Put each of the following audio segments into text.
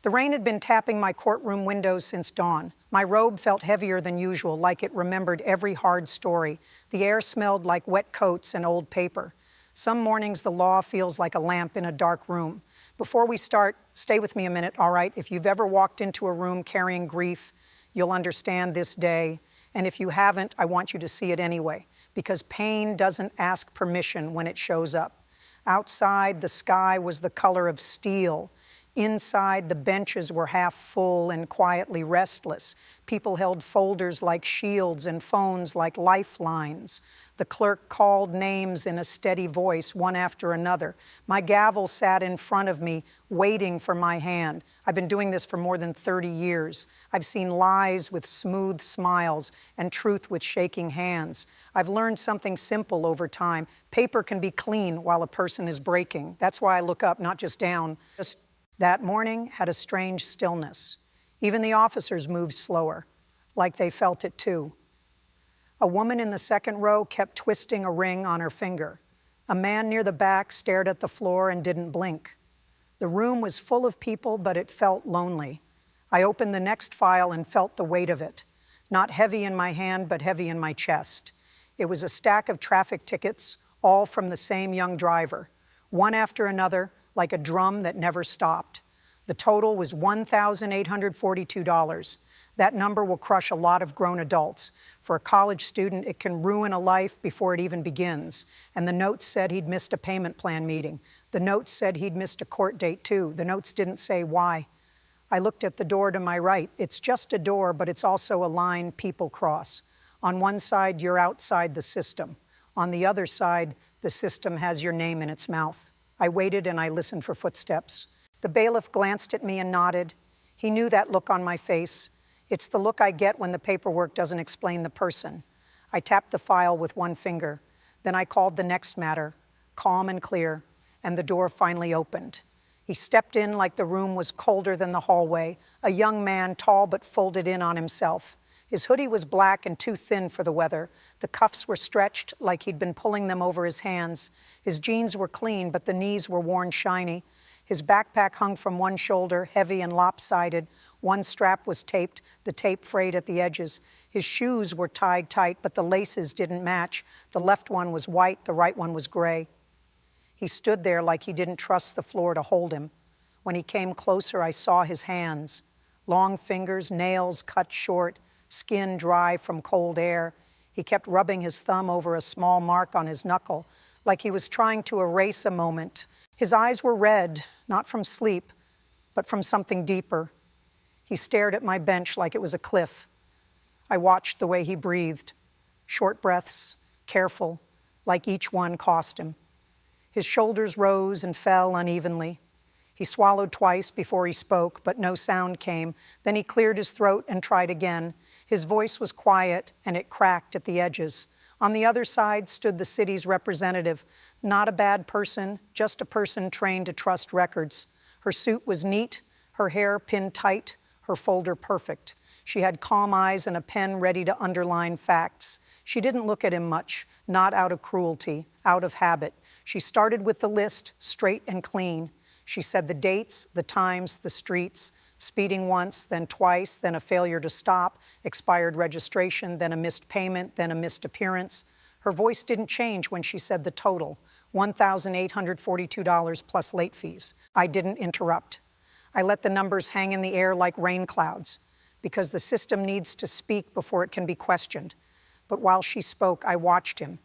The rain had been tapping my courtroom windows since dawn. My robe felt heavier than usual, like it remembered every hard story. The air smelled like wet coats and old paper. Some mornings the law feels like a lamp in a dark room. Before we start, stay with me a minute, all right? If you've ever walked into a room carrying grief, you'll understand this day. And if you haven't, I want you to see it anyway, because pain doesn't ask permission when it shows up. Outside, the sky was the color of steel. Inside, the benches were half full and quietly restless. People held folders like shields and phones like lifelines. The clerk called names in a steady voice, one after another. My gavel sat in front of me, waiting for my hand. I've been doing this for more than 30 years. I've seen lies with smooth smiles and truth with shaking hands. I've learned something simple over time. Paper can be clean while a person is breaking. That's why I look up, not just down. That morning had a strange stillness. Even the officers moved slower, like they felt it too. A woman in the second row kept twisting a ring on her finger. A man near the back stared at the floor and didn't blink. The room was full of people, but it felt lonely. I opened the next file and felt the weight of it. Not heavy in my hand, but heavy in my chest. It was a stack of traffic tickets, all from the same young driver. One after another, like a drum that never stopped. The total was $1,842. That number will crush a lot of grown adults. For a college student, it can ruin a life before it even begins. And the notes said he'd missed a payment plan meeting. The notes said he'd missed a court date too. The notes didn't say why. I looked at the door to my right. It's just a door, but it's also a line people cross. On one side, you're outside the system. On the other side, the system has your name in its mouth. I waited and I listened for footsteps. The bailiff glanced at me and nodded. He knew that look on my face. It's the look I get when the paperwork doesn't explain the person. I tapped the file with one finger. Then I called the next matter, calm and clear, and the door finally opened. He stepped in like the room was colder than the hallway, a young man, tall but folded in on himself. His hoodie was black and too thin for the weather. The cuffs were stretched like he'd been pulling them over his hands. His jeans were clean, but the knees were worn shiny. His backpack hung from one shoulder, heavy and lopsided. One strap was taped, the tape frayed at the edges. His shoes were tied tight, but the laces didn't match. The left one was white, the right one was gray. He stood there like he didn't trust the floor to hold him. When he came closer, I saw his hands. Long fingers, nails cut short, skin dry from cold air. He kept rubbing his thumb over a small mark on his knuckle, like he was trying to erase a moment. His eyes were red, not from sleep, but from something deeper. He stared at my bench like it was a cliff. I watched the way he breathed, short breaths, careful, like each one cost him. His shoulders rose and fell unevenly. He swallowed twice before he spoke, but no sound came. Then he cleared his throat and tried again. His voice was quiet, and it cracked at the edges. On the other side stood the city's representative. Not a bad person, just a person trained to trust records. Her suit was neat, her hair pinned tight, her folder perfect. She had calm eyes and a pen ready to underline facts. She didn't look at him much, not out of cruelty, out of habit. She started with the list, straight and clean. She said the dates, the times, the streets, speeding once, then twice, then a failure to stop, expired registration, then a missed payment, then a missed appearance. Her voice didn't change when she said the total, $1,842 plus late fees. I didn't interrupt. I let the numbers hang in the air like rain clouds, because the system needs to speak before it can be questioned. But while she spoke, I watched him.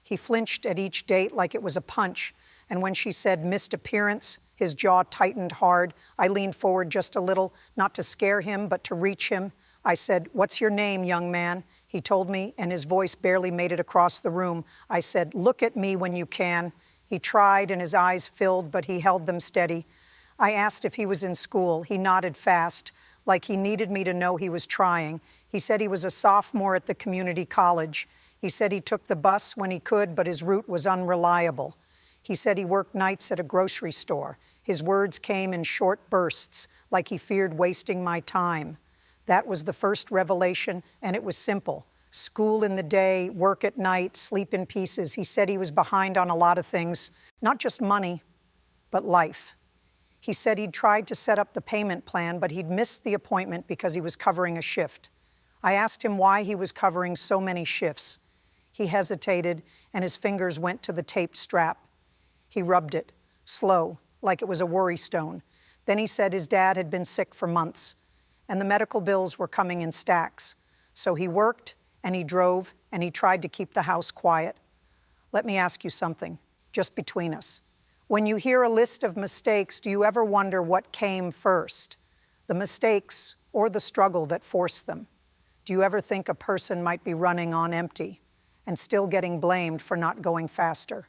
He flinched at each date like it was a punch, and when she said missed appearance, his jaw tightened hard. I leaned forward just a little, not to scare him, but to reach him. I said, "What's your name, young man?" He told me, and his voice barely made it across the room. I said, "Look at me when you can." He tried, and his eyes filled, but he held them steady. I asked if he was in school. He nodded fast, like he needed me to know he was trying. He said he was a sophomore at the community college. He said he took the bus when he could, but his route was unreliable. He said he worked nights at a grocery store. His words came in short bursts, like he feared wasting my time. That was the first revelation, and it was simple. School in the day, work at night, sleep in pieces. He said he was behind on a lot of things, not just money, but life. He said he'd tried to set up the payment plan, but he'd missed the appointment because he was covering a shift. I asked him why he was covering so many shifts. He hesitated, and his fingers went to the taped strap. He rubbed it, slow, like it was a worry stone. Then he said his dad had been sick for months, and the medical bills were coming in stacks. So he worked, and he drove, and he tried to keep the house quiet. Let me ask you something, just between us. When you hear a list of mistakes, do you ever wonder what came first? The mistakes or the struggle that forced them? Do you ever think a person might be running on empty and still getting blamed for not going faster?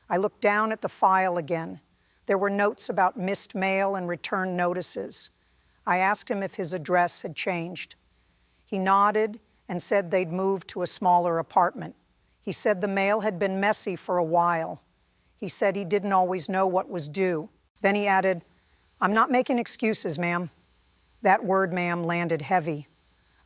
I looked down at the file again. There were notes about missed mail and return notices. I asked him if his address had changed. He nodded and said they'd moved to a smaller apartment. He said the mail had been messy for a while. He said he didn't always know what was due. Then he added, "I'm not making excuses, ma'am." That word, ma'am, landed heavy.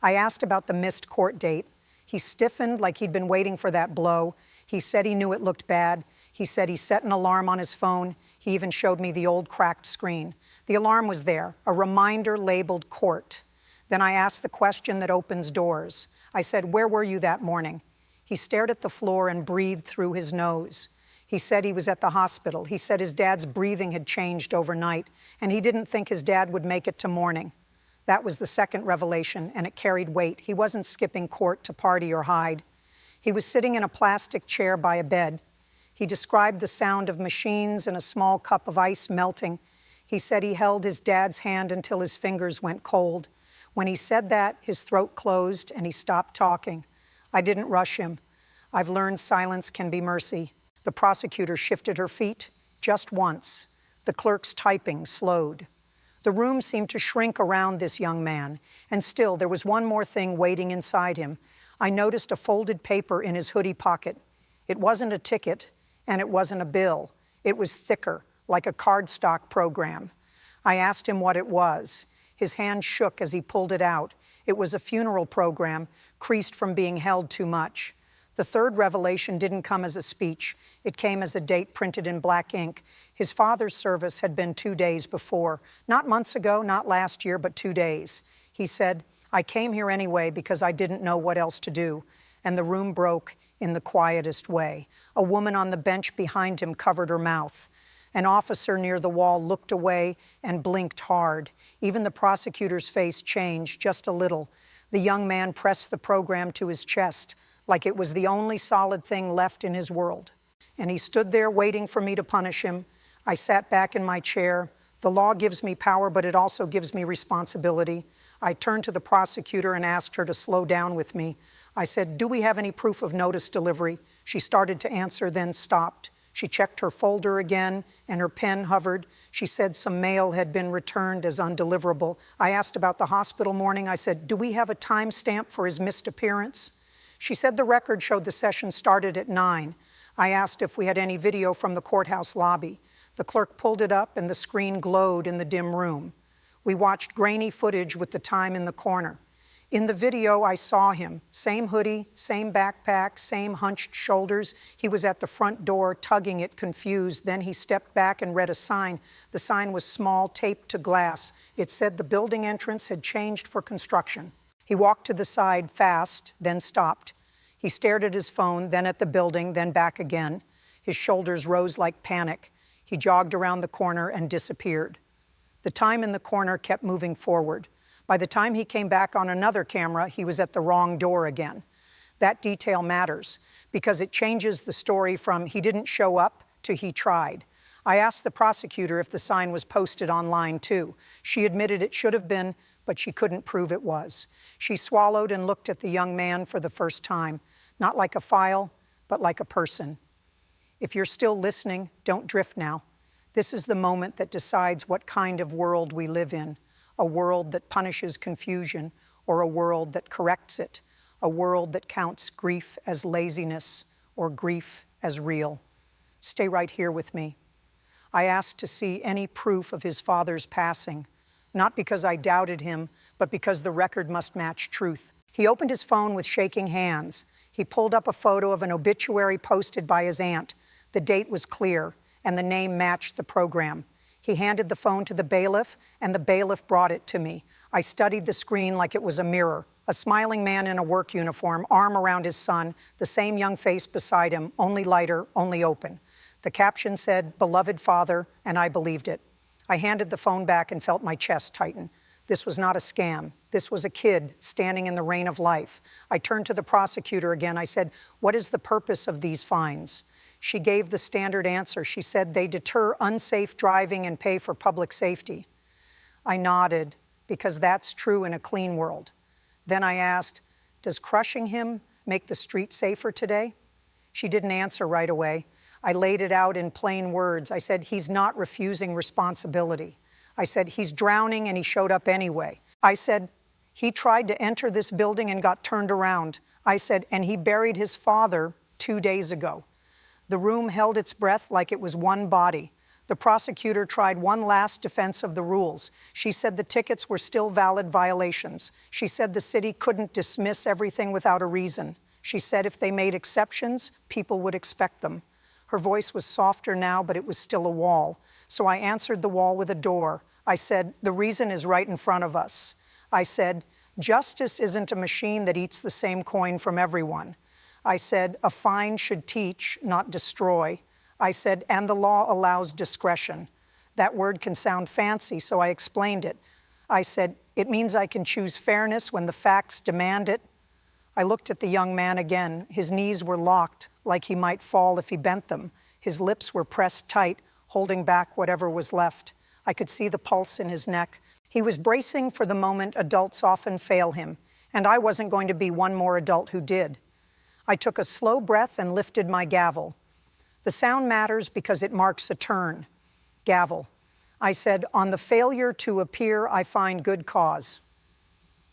I asked about the missed court date. He stiffened like he'd been waiting for that blow. He said he knew it looked bad. He said he set an alarm on his phone. He even showed me the old cracked screen. The alarm was there, a reminder labeled court. Then I asked the question that opens doors. I said, "Where were you that morning?" He stared at the floor and breathed through his nose. He said he was at the hospital. He said his dad's breathing had changed overnight, and he didn't think his dad would make it to morning. That was the second revelation, and it carried weight. He wasn't skipping court to party or hide. He was sitting in a plastic chair by a bed. He described the sound of machines and a small cup of ice melting. He said he held his dad's hand until his fingers went cold. When he said that, his throat closed and he stopped talking. I didn't rush him. I've learned silence can be mercy. The prosecutor shifted her feet just once. The clerk's typing slowed. The room seemed to shrink around this young man, and still there was one more thing waiting inside him. I noticed a folded paper in his hoodie pocket. It wasn't a ticket, and it wasn't a bill. It was thicker, like a cardstock program. I asked him what it was. His hand shook as he pulled it out. It was a funeral program, creased from being held too much. The third revelation didn't come as a speech. It came as a date printed in black ink. His father's service had been 2 days before. Not months ago, not last year, but 2 days. He said, "I came here anyway because I didn't know what else to do." And the room broke in the quietest way. A woman on the bench behind him covered her mouth. An officer near the wall looked away and blinked hard. Even the prosecutor's face changed just a little. The young man pressed the program to his chest, like it was the only solid thing left in his world. And he stood there waiting for me to punish him. I sat back in my chair. The law gives me power, but it also gives me responsibility. I turned to the prosecutor and asked her to slow down with me. I said, "Do we have any proof of notice delivery?" She started to answer, then stopped. She checked her folder again, and her pen hovered. She said some mail had been returned as undeliverable. I asked about the hospital morning. I said, "Do we have a timestamp for his missed appearance?" She said the record showed the session started at 9. I asked if we had any video from the courthouse lobby. The clerk pulled it up, and the screen glowed in the dim room. We watched grainy footage with the time in the corner. In the video, I saw him. Same hoodie, same backpack, same hunched shoulders. He was at the front door, tugging it, confused. Then he stepped back and read a sign. The sign was small, taped to glass. It said the building entrance had changed for construction. He walked to the side fast, then stopped. He stared at his phone, then at the building, then back again. His shoulders rose like panic. He jogged around the corner and disappeared. The time in the corner kept moving forward. By the time he came back on another camera, he was at the wrong door again. That detail matters because it changes the story from he didn't show up to he tried. I asked the prosecutor if the sign was posted online too. She admitted it should have been, but she couldn't prove it was. She swallowed and looked at the young man for the first time, not like a file, but like a person. If you're still listening, don't drift now. This is the moment that decides what kind of world we live in. A world that punishes confusion, or a world that corrects it, a world that counts grief as laziness or grief as real. Stay right here with me. I asked to see any proof of his father's passing, not because I doubted him, but because the record must match truth. He opened his phone with shaking hands. He pulled up a photo of an obituary posted by his aunt. The date was clear, and the name matched the program. He handed the phone to the bailiff, and the bailiff brought it to me. I studied the screen like it was a mirror. A smiling man in a work uniform, arm around his son, the same young face beside him, only lighter, only open. The caption said, "Beloved father," and I believed it. I handed the phone back and felt my chest tighten. This was not a scam. This was a kid standing in the rain of life. I turned to the prosecutor again. I said, "What is the purpose of these fines?" She gave the standard answer. She said, "They deter unsafe driving and pay for public safety." I nodded, because that's true in a clean world. Then I asked, "Does crushing him make the street safer today?" She didn't answer right away. I laid it out in plain words. I said, "He's not refusing responsibility." I said, "He's drowning and he showed up anyway." I said, "He tried to enter this building and got turned around." I said, "And he buried his father 2 days ago." The room held its breath like it was one body. The prosecutor tried one last defense of the rules. She said the tickets were still valid violations. She said the city couldn't dismiss everything without a reason. She said if they made exceptions, people would expect them. Her voice was softer now, but it was still a wall. So I answered the wall with a door. I said, "The reason is right in front of us." I said, "Justice isn't a machine that eats the same coin from everyone." I said, "A fine should teach, not destroy." I said, "And the law allows discretion." That word can sound fancy, so I explained it. I said, "It means I can choose fairness when the facts demand it." I looked at the young man again. His knees were locked, like he might fall if he bent them. His lips were pressed tight, holding back whatever was left. I could see the pulse in his neck. He was bracing for the moment adults often fail him, and I wasn't going to be one more adult who did. I took a slow breath and lifted my gavel. The sound matters because it marks a turn. Gavel. I said, "On the failure to appear, I find good cause."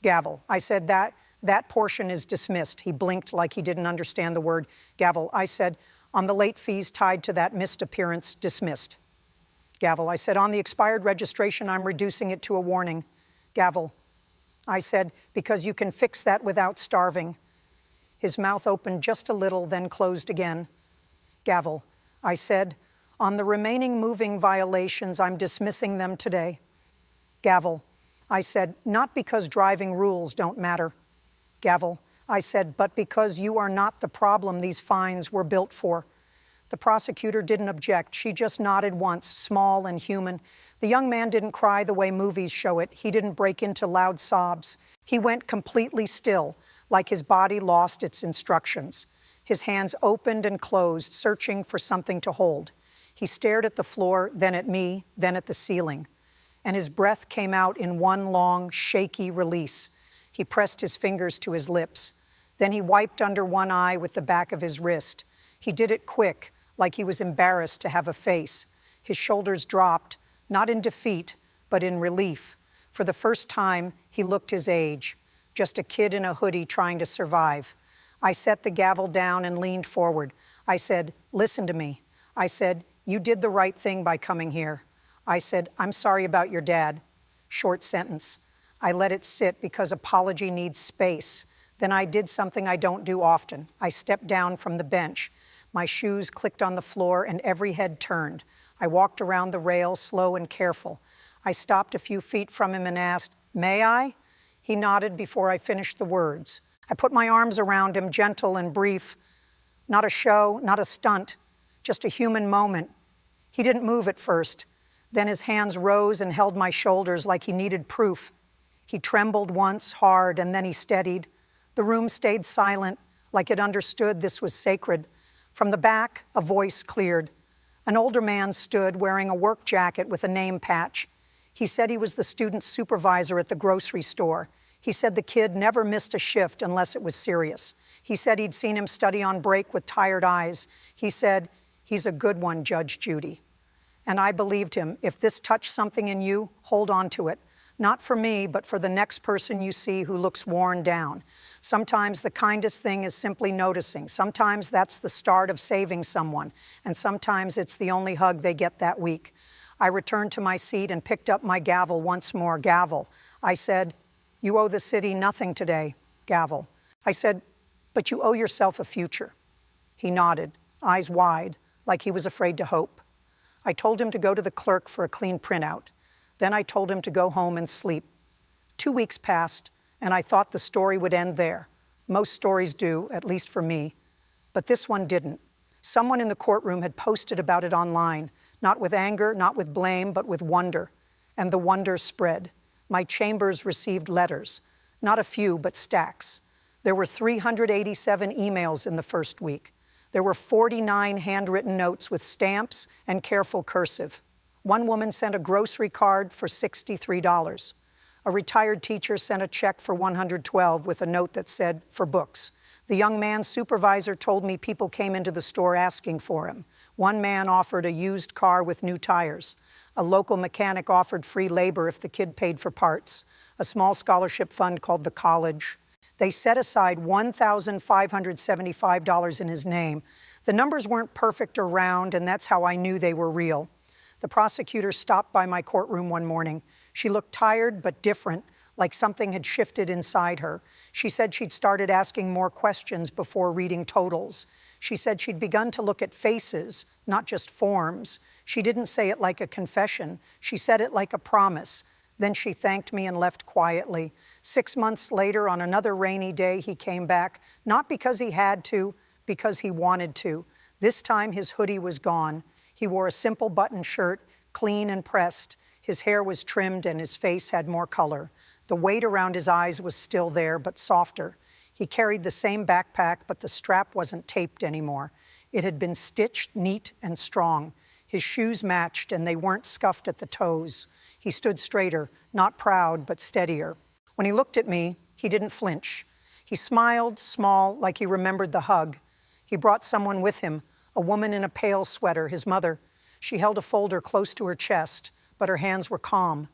Gavel. I said, that portion is dismissed." He blinked like he didn't understand the word gavel. I said, "On the late fees tied to that missed appearance, dismissed." Gavel. I said, "On the expired registration, I'm reducing it to a warning." Gavel. I said, "Because you can fix that without starving." His mouth opened just a little, then closed again. Gavel. I said, "On the remaining moving violations, I'm dismissing them today." Gavel. I said, "Not because driving rules don't matter." Gavel. I said, "But because you are not the problem these fines were built for." The prosecutor didn't object. She just nodded once, small and human. The young man didn't cry the way movies show it. He didn't break into loud sobs. He went completely still, like his body lost its instructions. His hands opened and closed, searching for something to hold. He stared at the floor, then at me, then at the ceiling. And his breath came out in one long, shaky release. He pressed his fingers to his lips. Then he wiped under one eye with the back of his wrist. He did it quick, like he was embarrassed to have a face. His shoulders dropped, not in defeat, but in relief. For the first time, he looked his age, just a kid in a hoodie trying to survive. I set the gavel down and leaned forward. I said, "Listen to me." I said, "You did the right thing by coming here." I said, "I'm sorry about your dad." Short sentence. I let it sit because apology needs space. Then I did something I don't do often. I stepped down from the bench. My shoes clicked on the floor and every head turned. I walked around the rail, slow and careful. I stopped a few feet from him and asked, "May I?" He nodded before I finished the words. I put my arms around him, gentle and brief. Not a show, not a stunt, just a human moment. He didn't move at first. Then his hands rose and held my shoulders like he needed proof. He trembled once, hard, and then he steadied. The room stayed silent, like it understood this was sacred. From the back, a voice cleared. An older man stood wearing a work jacket with a name patch. He said he was the student supervisor at the grocery store. He said the kid never missed a shift unless it was serious. He said he'd seen him study on break with tired eyes. He said, "He's a good one, Judge Judy." And I believed him. If this touched something in you, hold on to it. Not for me, but for the next person you see who looks worn down. Sometimes the kindest thing is simply noticing. Sometimes that's the start of saving someone. And sometimes it's the only hug they get that week. I returned to my seat and picked up my gavel once more. Gavel. I said, "You owe the city nothing today." Gavel. I said, "But you owe yourself a future." He nodded, eyes wide, like he was afraid to hope. I told him to go to the clerk for a clean printout. Then I told him to go home and sleep. 2 weeks passed, and I thought the story would end there. Most stories do, at least for me. But this one didn't. Someone in the courtroom had posted about it online, not with anger, not with blame, but with wonder. And the wonder spread. My chambers received letters. Not a few, but stacks. There were 387 emails in the first week. There were 49 handwritten notes with stamps and careful cursive. One woman sent a grocery card for $63. A retired teacher sent a check for $112 with a note that said, "For books." The young man's supervisor told me people came into the store asking for him. One man offered a used car with new tires. A local mechanic offered free labor if the kid paid for parts. A small scholarship fund called the college. They set aside $1,575 in his name. The numbers weren't perfect or round, and that's how I knew they were real. The prosecutor stopped by my courtroom one morning. She looked tired but different, like something had shifted inside her. She said she'd started asking more questions before reading totals. She said she'd begun to look at faces, not just forms. She didn't say it like a confession. She said it like a promise. Then she thanked me and left quietly. 6 months later, on another rainy day, he came back, not because he had to, because he wanted to. This time, his hoodie was gone. He wore a simple button shirt, clean and pressed. His hair was trimmed and his face had more color. The weight around his eyes was still there, but softer. He carried the same backpack, but the strap wasn't taped anymore. It had been stitched neat and strong. His shoes matched, and they weren't scuffed at the toes. He stood straighter, not proud, but steadier. When he looked at me, he didn't flinch. He smiled, small, like he remembered the hug. He brought someone with him, a woman in a pale sweater, his mother. She held a folder close to her chest, but her hands were calm.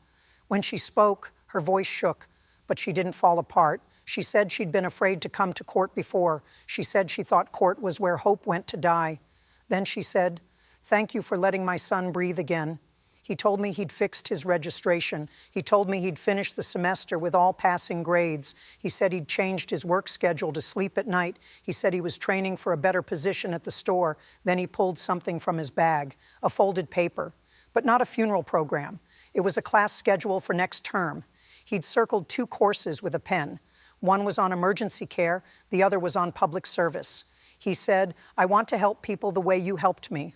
When she spoke, her voice shook, but she didn't fall apart. She said she'd been afraid to come to court before. She said she thought court was where hope went to die. Then she said, "Thank you for letting my son breathe again." He told me he'd fixed his registration. He told me he'd finished the semester with all passing grades. He said he'd changed his work schedule to sleep at night. He said he was training for a better position at the store. Then he pulled something from his bag, a folded paper, but not a funeral program. It was a class schedule for next term. He'd circled 2 courses with a pen. One was on emergency care, the other was on public service. He said, "I want to help people the way you helped me."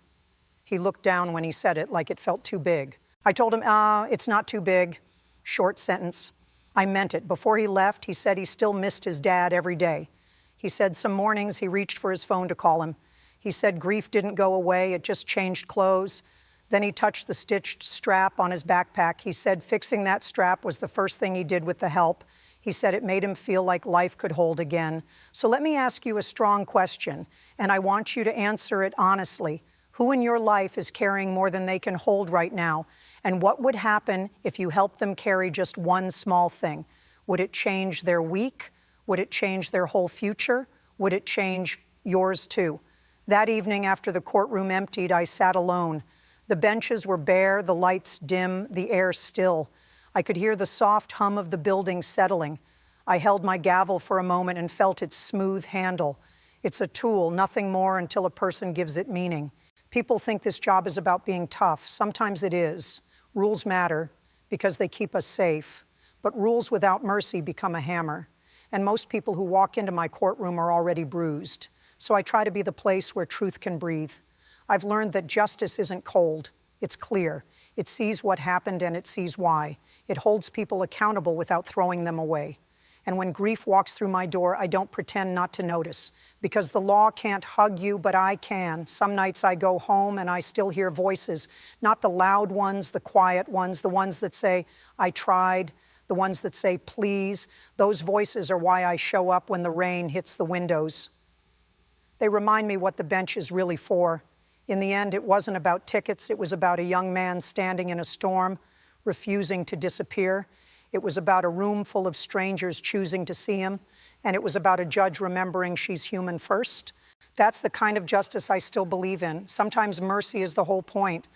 He looked down when he said it, like it felt too big. I told him, it's not too big. Short sentence. I meant it. Before he left, he said he still missed his dad every day. He said some mornings he reached for his phone to call him. He said grief didn't go away, it just changed clothes. Then he touched the stitched strap on his backpack. He said fixing that strap was the first thing he did with the help. He said it made him feel like life could hold again. So let me ask you a strong question, and I want you to answer it honestly. Who in your life is carrying more than they can hold right now? And what would happen if you helped them carry just one small thing? Would it change their week? Would it change their whole future? Would it change yours too? That evening after the courtroom emptied, I sat alone. The benches were bare, the lights dim, the air still. I could hear the soft hum of the building settling. I held my gavel for a moment and felt its smooth handle. It's a tool, nothing more until a person gives it meaning. People think this job is about being tough. Sometimes it is. Rules matter because they keep us safe. But rules without mercy become a hammer. And most people who walk into my courtroom are already bruised. So I try to be the place where truth can breathe. I've learned that justice isn't cold. It's clear. It sees what happened and it sees why. It holds people accountable without throwing them away. And when grief walks through my door, I don't pretend not to notice. Because the law can't hug you, but I can. Some nights I go home and I still hear voices. Not the loud ones, the quiet ones, the ones that say, "I tried," the ones that say, "Please." Those voices are why I show up when the rain hits the windows. They remind me what the bench is really for. In the end, it wasn't about tickets. It was about a young man standing in a storm, refusing to disappear. It was about a room full of strangers choosing to see him, and it was about a judge remembering she's human first. That's the kind of justice I still believe in. Sometimes mercy is the whole point.